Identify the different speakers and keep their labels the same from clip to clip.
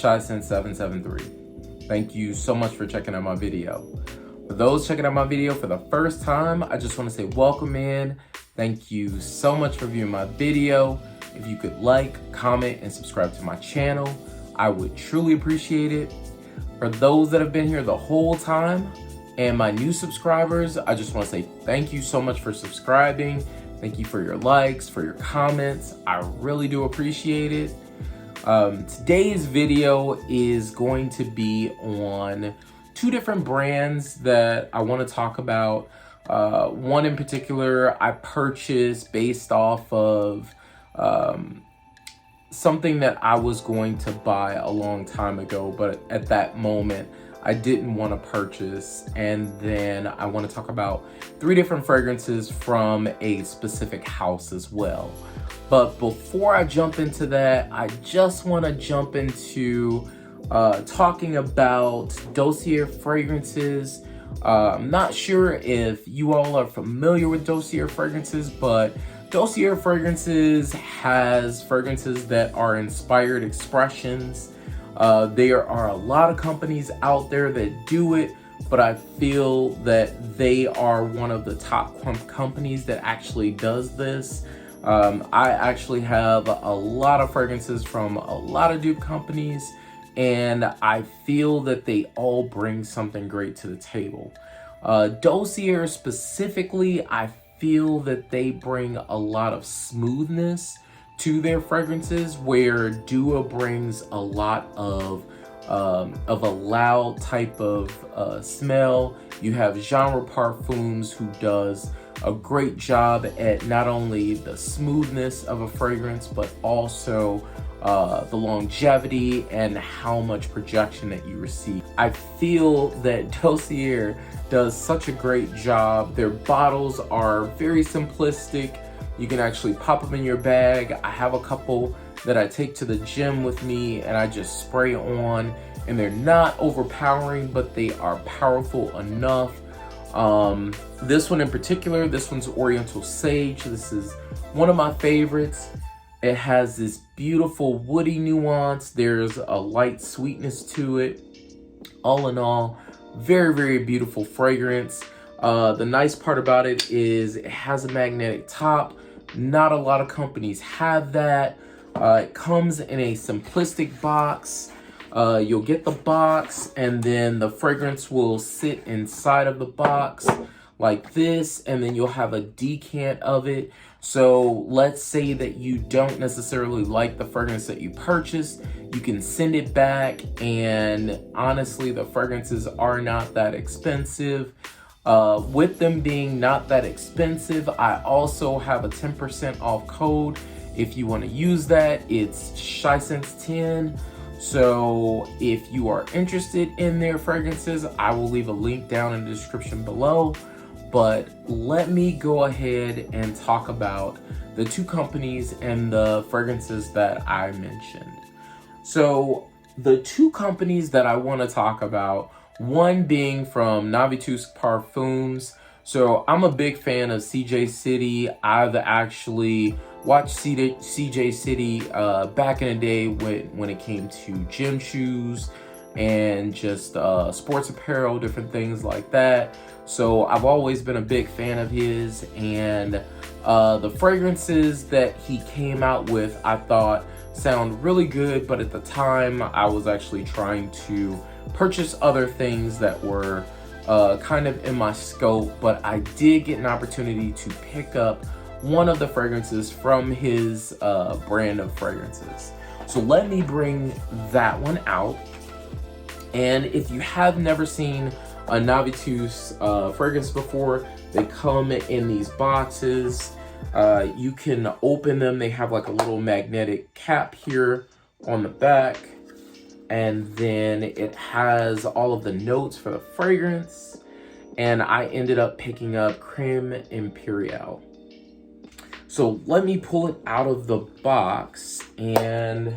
Speaker 1: Shy773. Thank you so much for checking out my video. For those checking out my video for the first time, I just want to say welcome in. Thank you so much for viewing my video. If you could like, comment, and subscribe to my channel, I would truly appreciate it. For those that have been here the whole time and my new subscribers, I just want to say thank you so much for subscribing. Thank you for your likes, for your comments. I really do appreciate it. Today's video is going to be on two different brands that I want to talk about. One in particular I purchased based off of something that I was going to buy a long time ago, but at that moment I didn't want to purchase. And then I want to talk about three different fragrances from a specific house as well. But before I jump into that, I just want to jump into talking about Dossier Fragrances. I'm not sure if you all are familiar with Dossier Fragrances, but Dossier Fragrances has fragrances that are inspired expressions. There are a lot of companies out there that do it, but I feel that they are one of the top companies that actually does this. I actually have a lot of fragrances from a lot of dupe companies, and I feel that they all bring something great to the table. Dossier specifically, I feel that they bring a lot of smoothness to their fragrances, where Dua brings a lot of a loud type of smell. You have Genre Parfums, who does a great job at not only the smoothness of a fragrance, but also the longevity and how much projection that you receive. I feel that Dossier does such a great job. Their bottles are very simplistic. You can actually pop them in your bag. I have a couple that I take to the gym with me and I just spray on, and they're not overpowering, but they are powerful enough. This one in particular, this one's Oriental Sage. This is one of my favorites. It has this beautiful woody nuance. There's a light sweetness to it. All in all, very, very beautiful fragrance. The nice part about it is it has a magnetic top. Not a lot of companies have that. It comes in a simplistic box. You'll get the box, and then the fragrance will sit inside of the box like this, and then you'll have a decant of it. So let's say that you don't necessarily like the fragrance that you purchased, you can send it back, and honestly, the fragrances are not that expensive. With them being not that expensive, I also have a 10% off code. If you want to use that, it's Shy10. So if you are interested in their fragrances, I will leave a link down in the description below. But let me go ahead and talk about the two companies and the fragrances that I mentioned. So the two companies that I want to talk about, one being from Navitus Parfums. So I'm a big fan of CJ City. I've actually watched CJ City back in the day when it came to gym shoes and just sports apparel, different things like that. So I've always been a big fan of his, and the fragrances that he came out with, I thought sound really good, but at the time I was actually trying to purchase other things that were kind of in my scope, but I did get an opportunity to pick up one of the fragrances from his brand of fragrances. So let me bring that one out. And if you have never seen a Navitus fragrance before, they come in these boxes. You can open them. They have like a little magnetic cap here on the back, and then it has all of the notes for the fragrance. And I ended up picking up Creme Imperial. So let me pull it out of the box, and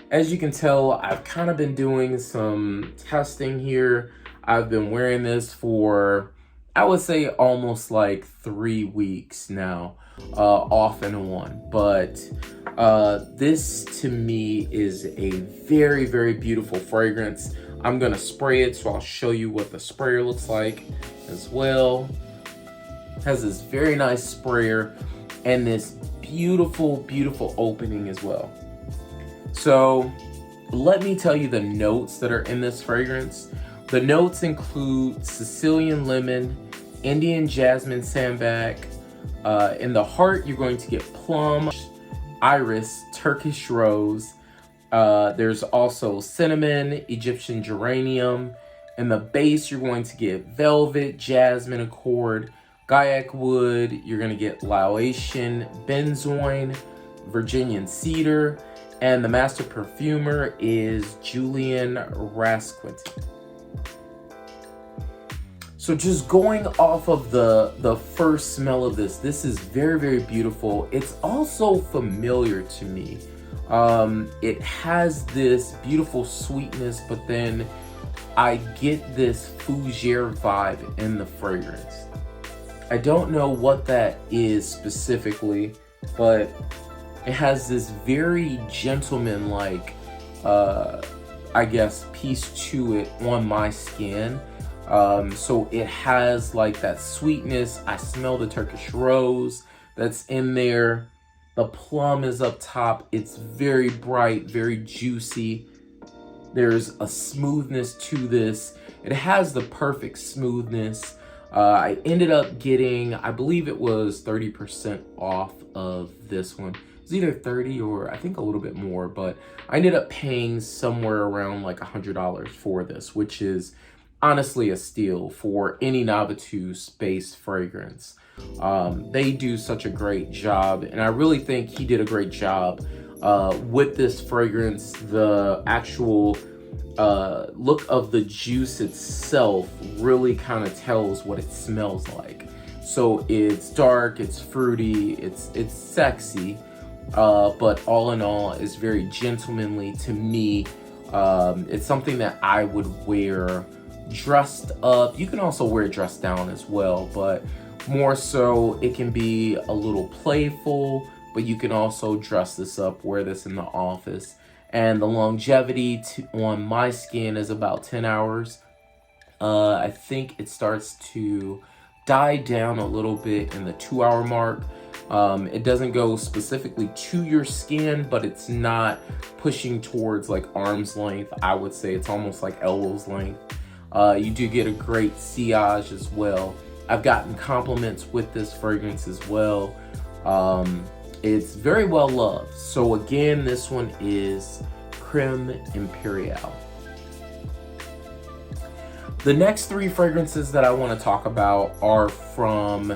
Speaker 1: as you can tell, I've kind of been doing some testing here. I've been wearing this for I would say almost like 3 weeks now, off and on. But this to me is a very, very beautiful fragrance. I'm gonna spray it, so I'll show you what the sprayer looks like as well. It has this very nice sprayer and this beautiful, beautiful opening as well. So let me tell you the notes that are in this fragrance. The notes include Sicilian lemon, Indian jasmine sambac. In the heart, you're going to get plum, iris, Turkish rose. There's also cinnamon, Egyptian geranium. In the base, you're going to get velvet, jasmine accord, Guaiacwood. You're going to get Laotian, Benzoin, Virginian cedar. And the master perfumer is Julian Rasputin. So just going off of the first smell of this is very, very beautiful. It's also familiar to me. It has this beautiful sweetness, but then I get this fougere vibe in the fragrance. I don't know what that is specifically, but it has this very gentleman-like, I guess, piece to it on my skin. So it has like that sweetness. I smell the Turkish rose that's in there. The plum is up top. It's very bright, very juicy. There's a smoothness to this. It has the perfect smoothness. I ended up getting, I believe it was 30% off of this one. It's either 30 or I think a little bit more, but I ended up paying somewhere around like $100 for this, which is honestly a steal for any Navitus based fragrance. They do such a great job, and I really think he did a great job with this fragrance. The actual look of the juice itself really kind of tells what it smells like. So it's dark, it's fruity, it's sexy, but all in all, it's very gentlemanly to me. It's something that I would wear dressed up. You can also wear it dressed down as well, but more so it can be a little playful, but you can also dress this up, wear this in the office. And the longevity on my skin is about 10 hours. I think it starts to die down a little bit in the 2-hour mark. It doesn't go specifically to your skin, but it's not pushing towards like arm's length. I would say it's almost like elbow's length. You do get a great sillage as well. I've gotten compliments with this fragrance as well. It's very well loved. So again, this one is Creme Imperial. The next 3 fragrances that I want to talk about are from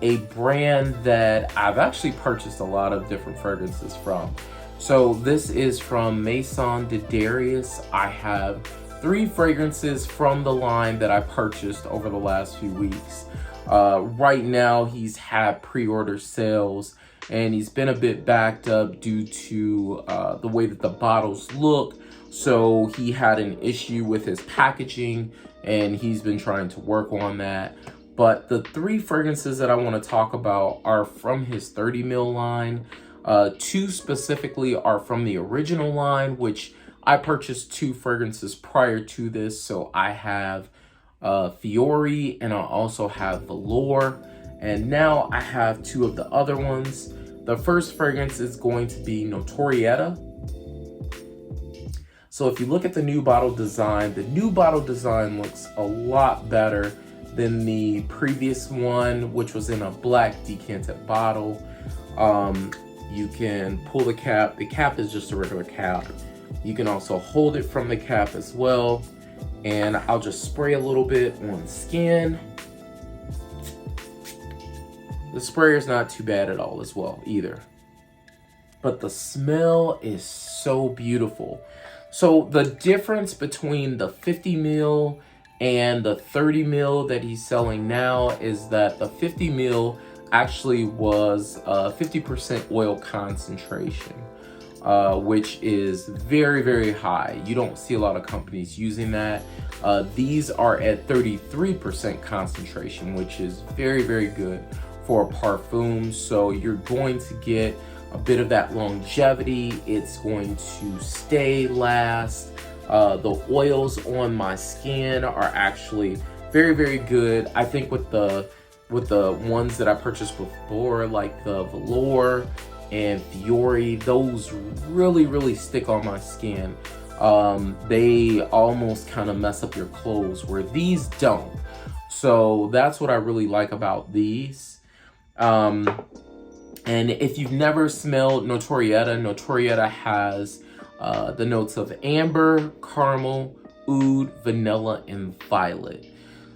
Speaker 1: a brand that I've actually purchased a lot of different fragrances from. So this is from Maison de Darius. I have 3 fragrances from the line that I purchased over the last few weeks. Right now he's had pre-order sales and he's been a bit backed up due to the way that the bottles look. So he had an issue with his packaging and he's been trying to work on that. But the 3 fragrances that I want to talk about are from his 30 ml line. 2 specifically are from the original line, which I purchased 2 fragrances prior to this. So I have Fiori and I also have Velour. And now I have 2 of the other ones. The first fragrance is going to be Notorieta. So if you look at the new bottle design looks a lot better than the previous one, which was in a black decanted bottle. You can pull the cap. The cap is just a regular cap. You can also hold it from the cap as well. And I'll just spray a little bit on the skin. The sprayer is not too bad at all as well either. But the smell is so beautiful. So the difference between the 50 ml and the 30 ml that he's selling now is that the 50 ml actually was 50% oil concentration. which is very, very high. You don't see a lot of companies using that. These are at 33% concentration, which is very, very good for a parfum. So you're going to get a bit of that longevity. It's going to stay, last. The oils on my skin are actually very, very good. I think with the ones that I purchased before, like the Velour and Fiore, those really, really stick on my skin. They almost kind of mess up your clothes, where these don't. So that's what I really like about these. And if you've never smelled Notorieta, Notorieta has the notes of amber, caramel, oud, vanilla, and violet.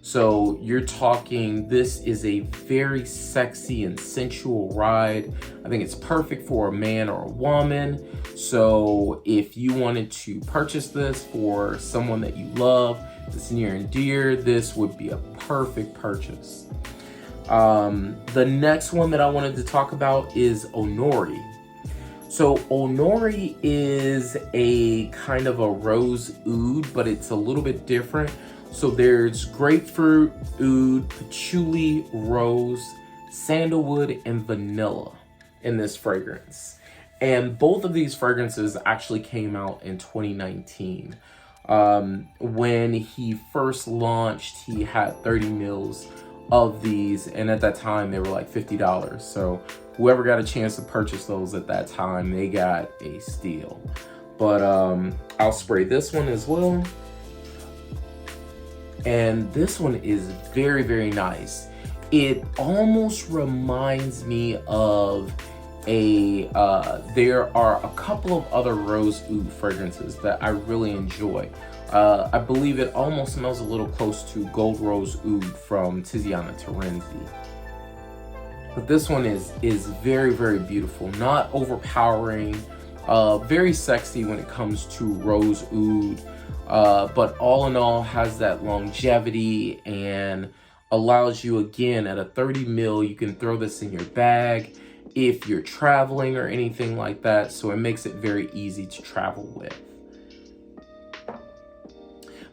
Speaker 1: So you're talking, this is a very sexy and sensual ride. I think it's perfect for a man or a woman. So if you wanted to purchase this for someone that you love, that's near and dear, this would be a perfect purchase. The next one that I wanted to talk about is Onore. So Onore is a kind of a rose oud, but it's a little bit different. So there's grapefruit, oud, patchouli, rose, sandalwood, and vanilla in this fragrance. And both of these fragrances actually came out in 2019. When he first launched, he had 30 mils of these, and at that time they were like $50. So whoever got a chance to purchase those at that time, they got a steal. But I'll spray this one as well. And this one is very, very nice. It almost reminds me of there are a couple of other rose oud fragrances that I really enjoy. I believe it almost smells a little close to Gold Rose Oud from Tiziana Terenzi. But this one is very, very beautiful, not overpowering, very sexy when it comes to rose oud. But all in all has that longevity and allows you, again, at a 30 mil, you can throw this in your bag if you're traveling or anything like that. So it makes it very easy to travel with.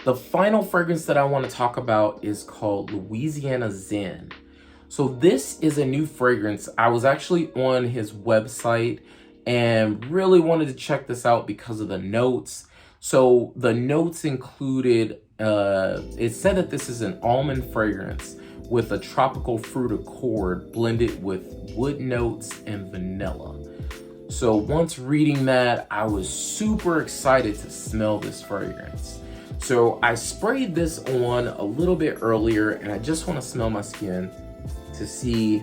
Speaker 1: The final fragrance that I want to talk about is called Louisana Zen. So this is a new fragrance. I was actually on his website and really wanted to check this out because of the notes. So the notes included, it said that this is an almond fragrance with a tropical fruit accord blended with wood notes and vanilla. So once reading that, I was super excited to smell this fragrance. So I sprayed this on a little bit earlier, and I just want to smell my skin to see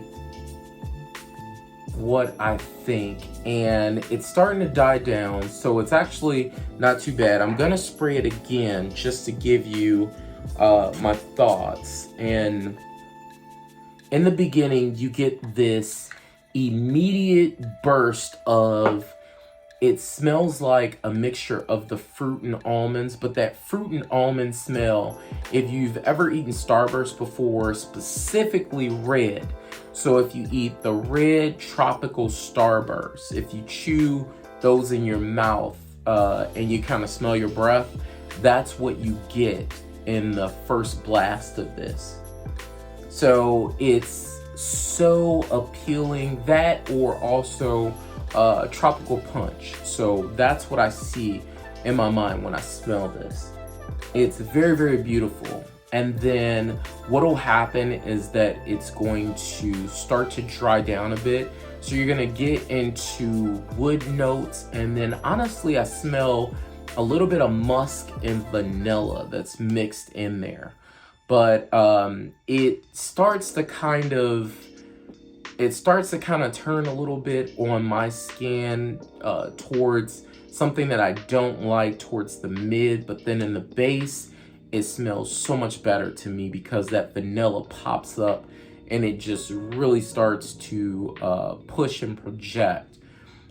Speaker 1: what I think. And it's starting to die down, so it's actually not too bad. I'm gonna spray it again just to give you my thoughts. And in the beginning, you get this immediate burst of, it smells like a mixture of the fruit and almonds, but that fruit and almond smell, if you've ever eaten Starburst before, specifically red. So if you eat the red tropical Starburst, if you chew those in your mouth and you kind of smell your breath, that's what you get in the first blast of this. So it's so appealing, that or also tropical punch. So that's what I see in my mind when I smell this. It's very, very beautiful. And then what will happen is that it's going to start to dry down a bit. So you're gonna get into wood notes, and then honestly, I smell a little bit of musk and vanilla that's mixed in there. But it starts to kind of turn a little bit on my skin towards something that I don't like, towards the mid, but then in the base, it smells so much better to me because that vanilla pops up and it just really starts to push and project.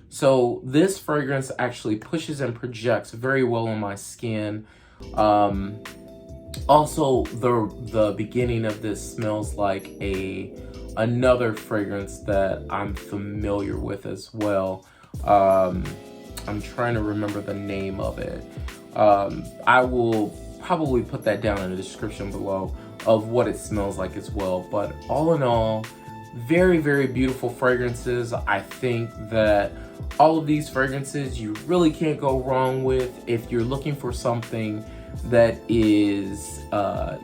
Speaker 1: So this fragrance actually pushes and projects very well on my skin. Also, the beginning of this smells like another fragrance that I'm familiar with as well. I'm trying to remember the name of it. I will probably put that down in the description below of what it smells like as well. But all in all, very, very beautiful fragrances. I think that all of these fragrances you really can't go wrong with if you're looking for something that is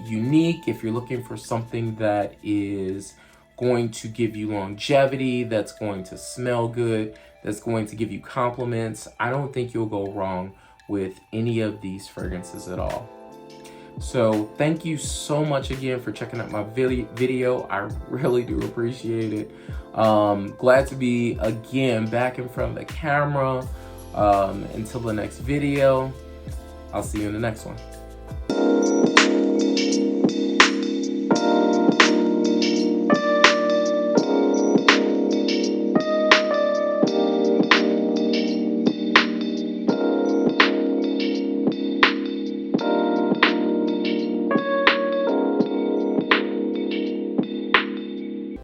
Speaker 1: unique, if you're looking for something that is going to give you longevity, that's going to smell good, that's going to give you compliments. I don't think you'll go wrong with any of these fragrances at all. So thank you so much again for checking out my video. I really do appreciate it. Glad to be again back in front of the camera. Until the next video, I'll see you in the next one.